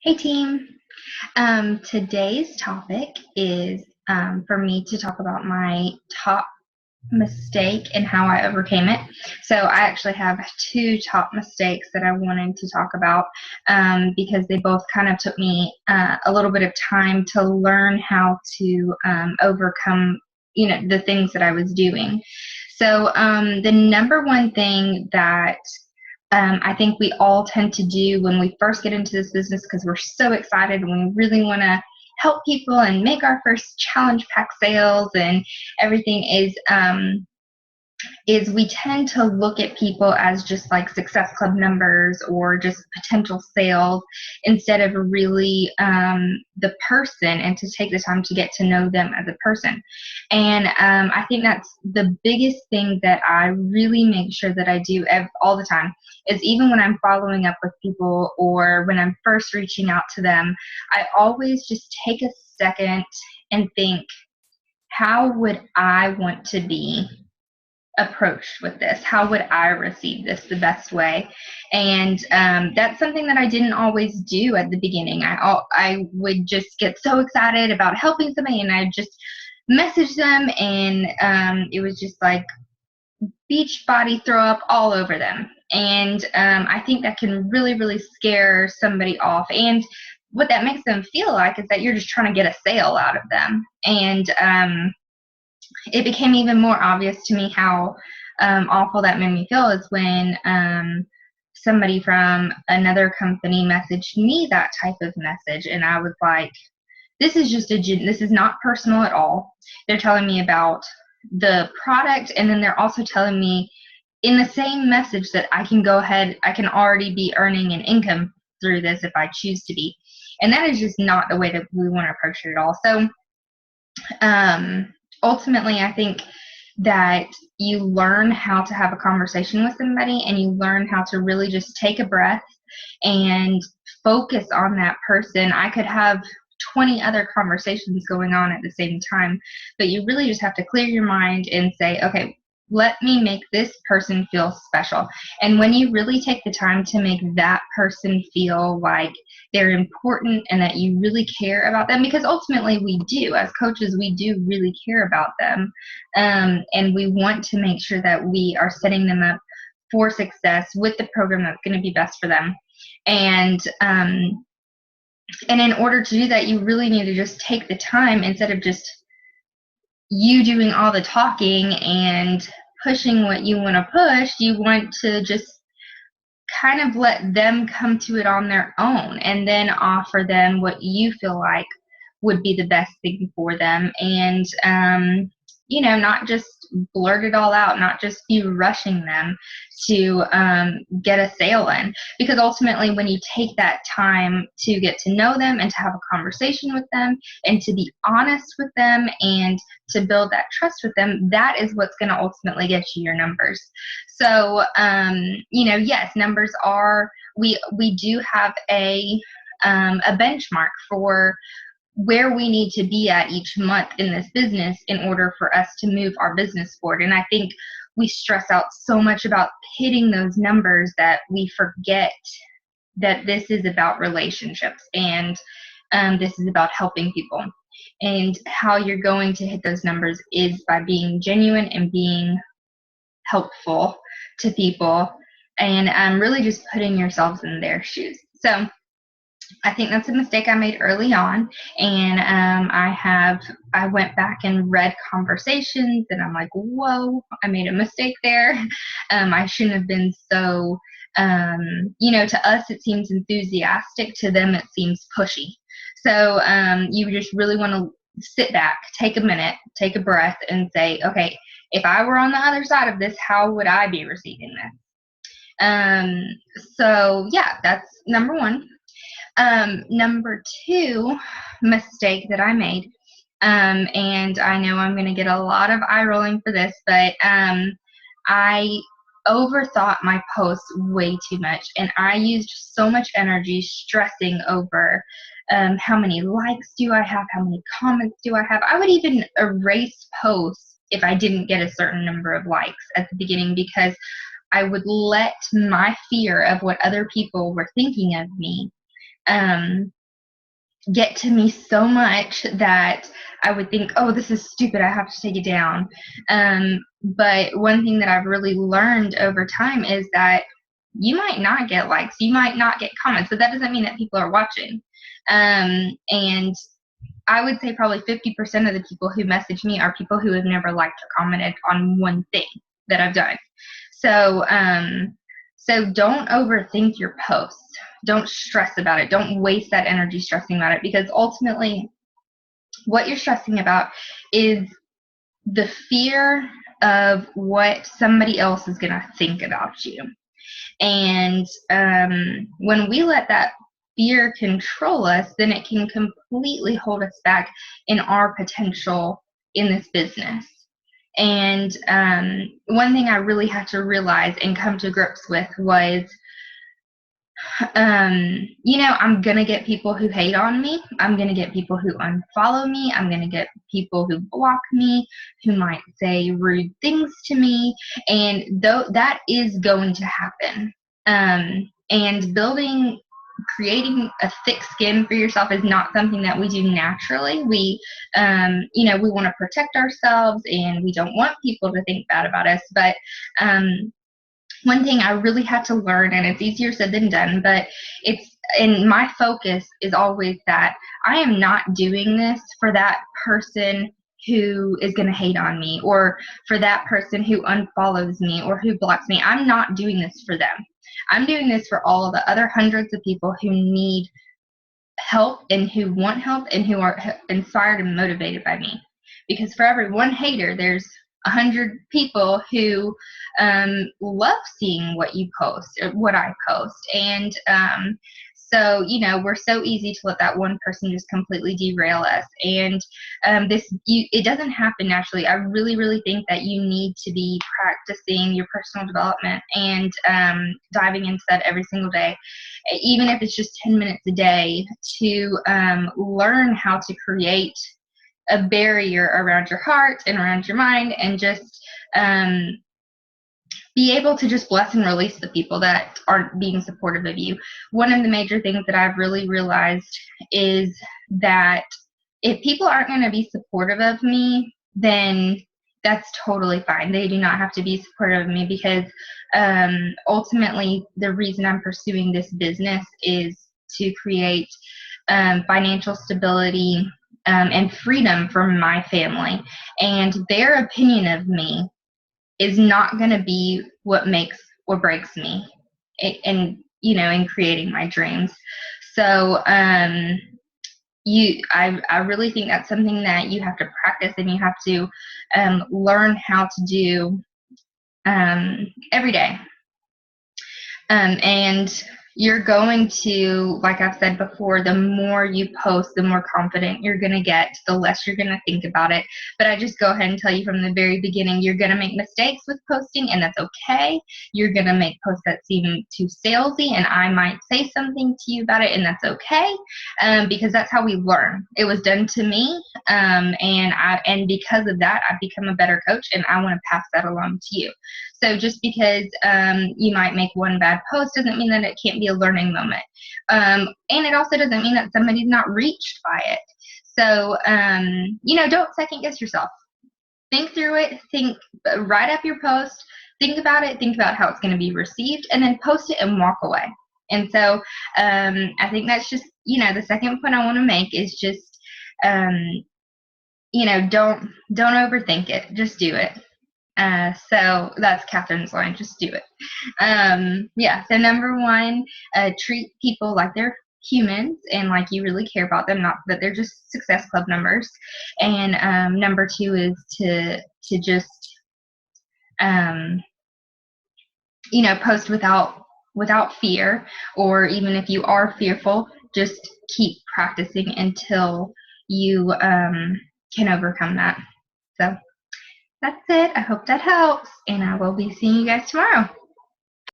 Hey team. Today's topic is for me to talk about my top mistake and how I overcame it. So I actually have two top mistakes that I wanted to talk about because they both kind of took me a little bit of time to learn how to overcome, the things that I was doing. So the number one thing that I think we all tend to do when we first get into this business because we're so excited and we really want to help people and make our first challenge pack sales and everything is we tend to look at people as just like Success Club numbers or just potential sales instead of really the person, and to take the time to get to know them as a person. And I think that's the biggest thing that I really make sure that I do all the time is even when I'm following up with people or when I'm first reaching out to them, I always just take a second and think, how would I want to be approached with this? How would I receive this the best way? And that's something that I didn't always do at the beginning. I would just get so excited about helping somebody and I just message them, and it was just like beach body throw up all over them. And I think that can really, really scare somebody off. And what that makes them feel like is that you're just trying to get a sale out of them. And it became even more obvious to me how awful that made me feel is when somebody from another company messaged me that type of message, and I was like, this is not personal at all. They're telling me about the product, and then they're also telling me in the same message that I can already be earning an income through this if I choose to be. And that is just not the way that we want to approach it at all. So ultimately, I think that you learn how to have a conversation with somebody, and you learn how to really just take a breath and focus on that person. I could have 20 other conversations going on at the same time, but you really just have to clear your mind and say, okay, let me make this person feel special. And when you really take the time to make that person feel like they're important and that you really care about them, because ultimately we do, as coaches, we do really care about them. And we want to make sure that we are setting them up for success with the program that's going to be best for them. And in order to do that, you really need to just take the time instead of just you doing all the talking and pushing what you want to push. You want to just kind of let them come to it on their own and then offer them what you feel like would be the best thing for them. And not just blurt it all out, not just be rushing them to get a sale in. Because ultimately, when you take that time to get to know them and to have a conversation with them and to be honest with them and to build that trust with them, that is what's going to ultimately get you your numbers. So, yes, numbers are, we do have a benchmark for where we need to be at each month in this business in order for us to move our business forward. And I think we stress out so much about hitting those numbers that we forget that this is about relationships, and this is about helping people. And how you're going to hit those numbers is by being genuine and being helpful to people, and really just putting yourselves in their shoes. So I think that's a mistake I made early on, and I went back and read conversations, and I'm like, whoa, I made a mistake there. I shouldn't have been so, to us it seems enthusiastic, to them it seems pushy. So you just really want to sit back, take a minute, take a breath, and say, okay, if I were on the other side of this, how would I be receiving this? So yeah, that's number one. Number two mistake that I made, and I know I'm going to get a lot of eye rolling for this, but I overthought my posts way too much, and I used so much energy stressing over how many likes do I have, how many comments do I have. I would even erase posts if I didn't get a certain number of likes at the beginning, because I would let my fear of what other people were thinking of me get to me so much that I would think, oh, this is stupid, I have to take it down. But one thing that I've really learned over time is that you might not get likes, you might not get comments, but that doesn't mean that people are watching. And I would say probably 50% of the people who message me are people who have never liked or commented on one thing that I've done. So, so don't overthink your posts. Don't stress about it. Don't waste that energy stressing about it, because ultimately what you're stressing about is the fear of what somebody else is going to think about you. And when we let that fear control us, then it can completely hold us back in our potential in this business. And one thing I really had to realize and come to grips with was, I'm going to get people who hate on me. I'm going to get people who unfollow me. I'm going to get people who block me, who might say rude things to me. And that is going to happen. And creating a thick skin for yourself is not something that we do naturally. We want to protect ourselves, and we don't want people to think bad about us. But one thing I really had to learn, and it's easier said than done, but my focus is always that I am not doing this for that person who is going to hate on me, or for that person who unfollows me or who blocks me. I'm not doing this for them. I'm doing this for all of the other hundreds of people who need help and who want help and who are inspired and motivated by me. Because for every one hater, there's 100 people who love seeing what you post, what I post. And so, we're so easy to let that one person just completely derail us. And it doesn't happen naturally. I really, really think that you need to be practicing your personal development and diving into that every single day, even if it's just 10 minutes a day, to learn how to create a barrier around your heart and around your mind, and just be able to just bless and release the people that aren't being supportive of you. One of the major things that I've really realized is that if people aren't going to be supportive of me, then that's totally fine. They do not have to be supportive of me, because ultimately the reason I'm pursuing this business is to create financial stability and freedom for my family. And their opinion of me is not going to be what makes or breaks me in creating my dreams. So I really think that's something that you have to practice, and you have to learn how to do every day. And you're going to, like I've said before, the more you post, the more confident you're going to get, the less you're going to think about it. But I just go ahead and tell you from the very beginning, you're going to make mistakes with posting, and that's okay. You're going to make posts that seem too salesy, and I might say something to you about it, and that's okay, because that's how we learn. It was done to me, and because of that, I've become a better coach, and I want to pass that along to you. So just because you might make one bad post doesn't mean that it can't be a learning moment. And it also doesn't mean that somebody's not reached by it. So, don't second guess yourself. Think through it. Write up your post. Think about it. Think about how it's going to be received, and then post it and walk away. And so I think that's just, the second point I want to make is just, don't overthink it. Just do it. So that's Catherine's line, just do it. So number one, treat people like they're humans and like you really care about them, not that they're just Success Club numbers. And number two is to just post without fear, or even if you are fearful, just keep practicing until you can overcome that. So that's it. I hope that helps, and I will be seeing you guys tomorrow.